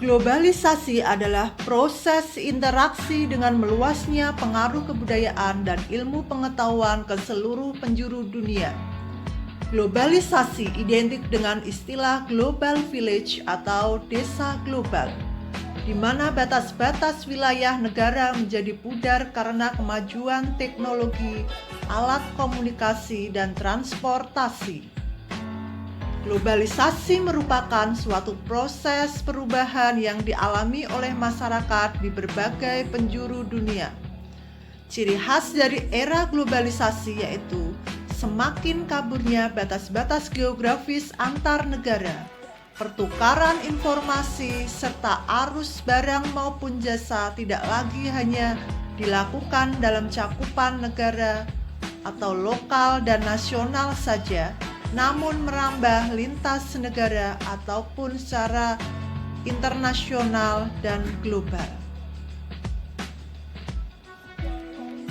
Globalisasi adalah proses interaksi dengan meluasnya pengaruh kebudayaan dan ilmu pengetahuan ke seluruh penjuru dunia. Globalisasi identik dengan istilah Global Village atau desa global, di mana batas-batas wilayah negara menjadi pudar karena kemajuan teknologi, alat komunikasi, dan transportasi. Globalisasi merupakan suatu proses perubahan yang dialami oleh masyarakat di berbagai penjuru dunia. Ciri khas dari era globalisasi yaitu semakin kaburnya batas-batas geografis antar negara, pertukaran informasi, serta arus barang maupun jasa tidak lagi hanya dilakukan dalam cakupan negara atau lokal dan nasional saja, namun merambah lintas negara ataupun secara internasional dan global.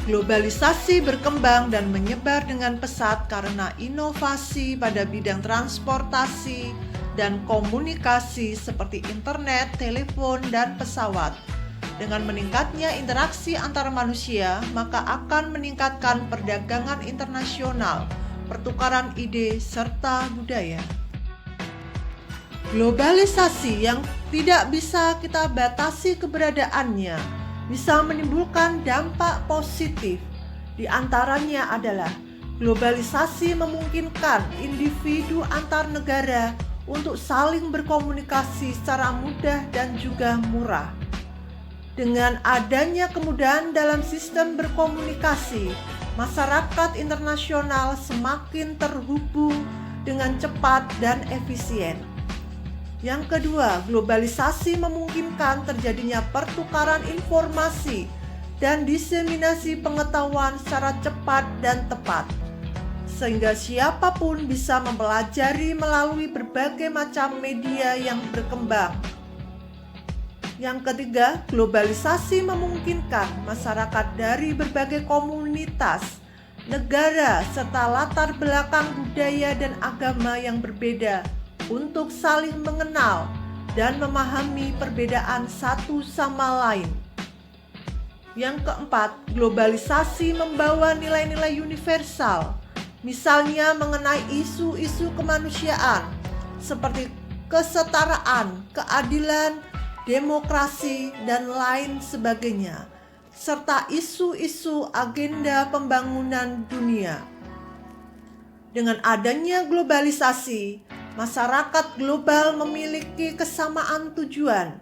Globalisasi berkembang dan menyebar dengan pesat karena inovasi pada bidang transportasi dan komunikasi seperti internet, telepon, dan pesawat. Dengan meningkatnya interaksi antar manusia, maka akan meningkatkan perdagangan internasional, pertukaran ide, serta budaya. Globalisasi yang tidak bisa kita batasi keberadaannya bisa menimbulkan dampak positif. Di antaranya adalah globalisasi memungkinkan individu antar negara untuk saling berkomunikasi secara mudah dan juga murah. Dengan adanya kemudahan dalam sistem berkomunikasi, masyarakat internasional semakin terhubung dengan cepat dan efisien. Yang kedua, globalisasi memungkinkan terjadinya pertukaran informasi dan diseminasi pengetahuan secara cepat dan tepat, sehingga siapapun bisa mempelajari melalui berbagai macam media yang berkembang. Yang ketiga, globalisasi memungkinkan masyarakat dari berbagai komunitas, negara, serta latar belakang budaya dan agama yang berbeda untuk saling mengenal dan memahami perbedaan satu sama lain. Yang keempat, globalisasi membawa nilai-nilai universal, misalnya mengenai isu-isu kemanusiaan seperti kesetaraan, keadilan, demokrasi, dan lain sebagainya, serta isu-isu agenda pembangunan dunia. Dengan adanya globalisasi, masyarakat global memiliki kesamaan tujuan.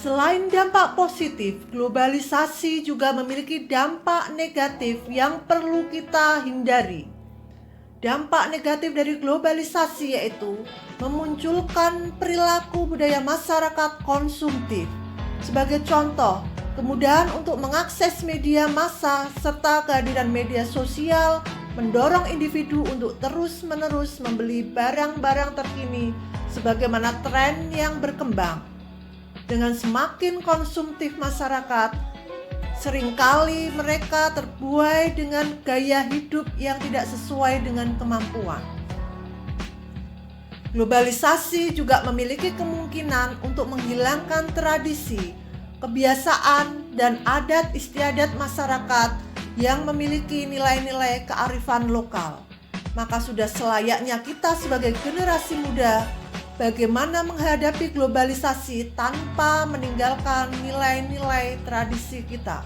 Selain dampak positif, globalisasi juga memiliki dampak negatif yang perlu kita hindari. Dampak negatif dari globalisasi yaitu memunculkan perilaku budaya masyarakat konsumtif. Sebagai contoh, kemudahan untuk mengakses media massa serta kehadiran media sosial mendorong individu untuk terus-menerus membeli barang-barang terkini sebagaimana tren yang berkembang. Dengan semakin konsumtif masyarakat, seringkali mereka terbuai dengan gaya hidup yang tidak sesuai dengan kemampuan. Globalisasi juga memiliki kemungkinan untuk menghilangkan tradisi, kebiasaan, dan adat istiadat masyarakat yang memiliki nilai-nilai kearifan lokal. Maka sudah selayaknya kita sebagai generasi muda bagaimana menghadapi globalisasi tanpa meninggalkan nilai-nilai tradisi kita.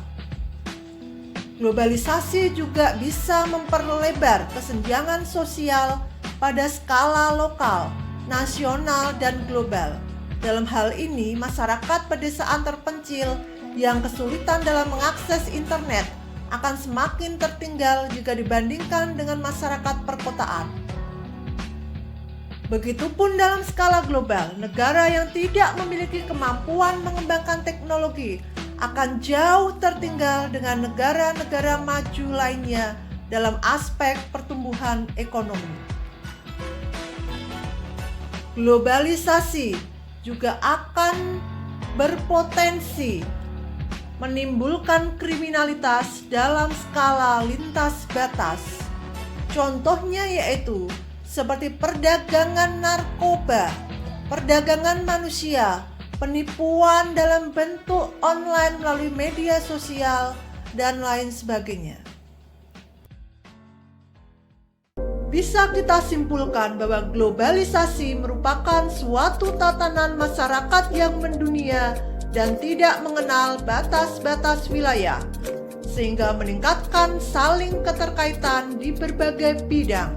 Globalisasi juga bisa memperlebar kesenjangan sosial pada skala lokal, nasional, dan global. Dalam hal ini, masyarakat pedesaan terpencil yang kesulitan dalam mengakses internet akan semakin tertinggal jika dibandingkan dengan masyarakat perkotaan. Begitupun dalam skala global, negara yang tidak memiliki kemampuan mengembangkan teknologi akan jauh tertinggal dengan negara-negara maju lainnya dalam aspek pertumbuhan ekonomi. Globalisasi juga akan berpotensi menimbulkan kriminalitas dalam skala lintas batas. Contohnya yaitu seperti perdagangan narkoba, perdagangan manusia, penipuan dalam bentuk online melalui media sosial, dan lain sebagainya. Bisa kita simpulkan bahwa globalisasi merupakan suatu tatanan masyarakat yang mendunia dan tidak mengenal batas-batas wilayah, sehingga meningkatkan saling keterkaitan di berbagai bidang.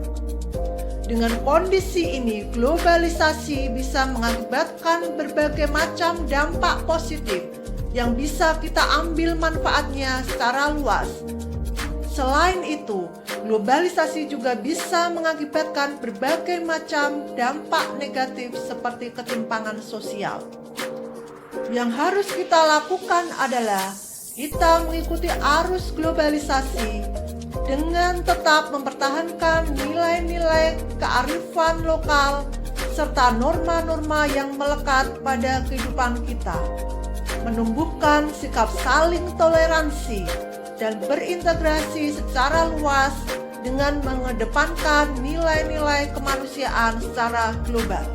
Dengan kondisi ini, globalisasi bisa mengakibatkan berbagai macam dampak positif yang bisa kita ambil manfaatnya secara luas. Selain itu, globalisasi juga bisa mengakibatkan berbagai macam dampak negatif seperti ketimpangan sosial. Yang harus kita lakukan adalah kita mengikuti arus globalisasi dengan tetap mempertahankan nilai-nilai kearifan lokal serta norma-norma yang melekat pada kehidupan kita, menumbuhkan sikap saling toleransi dan berintegrasi secara luas dengan mengedepankan nilai-nilai kemanusiaan secara global.